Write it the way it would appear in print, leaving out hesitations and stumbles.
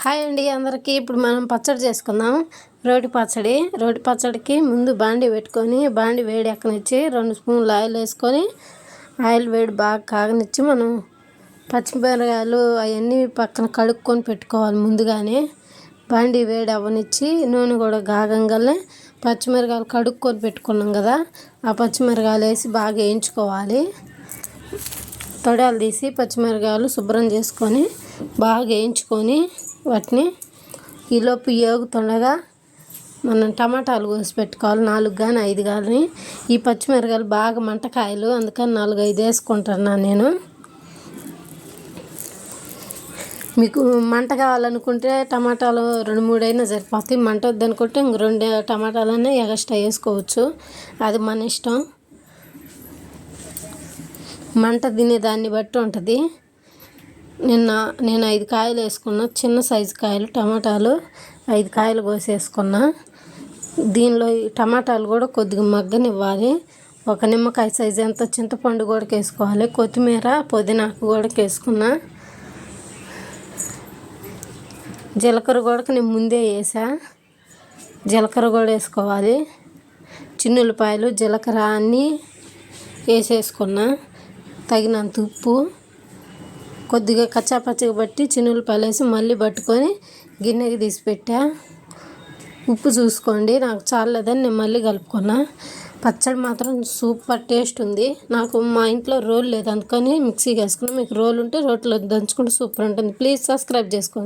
Hi అండి అందరికీ. ఇప్పుడు మనం పచ్చడి చేసుకుందాం. రోటి పచ్చడికి ముందు బాండి పెట్టుకొని బాండి వేడి ఎక్కనిచ్చి 2 స్పూన్లు ఆయిల్ వేసుకొని ఆయిల్ వేడి బాగా కాగనిచ్చి మనం పచ్చిమిరపకాయలు అవన్నీ పక్కన కడుక్కొని పెట్టుకోవాలి. ముందుగానే బాండి వేడి అవ్వనిచ్చి నూనె కూడా కాగంగానే పచ్చిమిరపకాయలు కడుక్కొని పెట్టుకున్నాం కదా, ఆ పచ్చిమిరపకాయలు వేసి బాగా వేయించుకోవాలి. తొడాలు తీసి పచ్చిమిరపకాయలు శుభ్రం చేసుకొని బాగా వేయించుకొని వాటిని ఈలోపు ఏగుతుండగా మనం టమాటాలు కోసి పెట్టుకోవాలి. 4 కానీ 5 కానీ. ఈ పచ్చిమిరపకాయలు బాగా మంటకాయలు, అందుకని 4-5 వేసుకుంటున్నాను నేను. మీకు మంట కావాలనుకుంటే టమాటాలు 2-3 అయినా సరిపోతాయి. మంట వద్దనుకుంటే ఇంక 2 టమాటాలన్నా ఎక్స్ట్రా వేసుకోవచ్చు, అది మన ఇష్టం. మంట తినేదాన్ని బట్టి ఉంటుంది. నేను 5 కాయలు వేసుకున్నా, చిన్న సైజు కాయలు టమాటాలు 5 కాయలు కోసేసుకున్నా. దీనిలో ఈ టమాటాలు కూడా కొద్దిగా మగ్గనివ్వాలి. ఒక నిమ్మకాయ సైజు ఎంత చింతపండు కూడా వేసుకోవాలి. కొత్తిమీర పుదీనాకు కూడా వేసుకున్నా. జీలకర్ర కూడా నేను ముందే వేసా. జీలకర్ర కూడా వేసుకోవాలి. చిన్నులపాయలు జీలకర్ర అన్నీ వేసేసుకున్నా. తగినంత ఉప్పు, కొద్దిగా కచ్చాపచ్చగా బట్టి చిన్నులపాయలు వేసి మళ్ళీ పట్టుకొని గిన్నెకి తీసి పెట్టా. ఉప్పు చూసుకోండి, నాకు చాలేదని నేను మళ్ళీ కలుపుకున్నా. పచ్చడి మాత్రం సూపర్ టేస్ట్ ఉంది. నాకు మా ఇంట్లో రోలు లేదు, అందుకని మిక్సీకి వేసుకున్నా. మీకు రోలు ఉంటే రోట్లో దంచుకుంటే సూపర్ ఉంటుంది. ప్లీజ్ సబ్స్క్రైబ్ చేసుకోండి.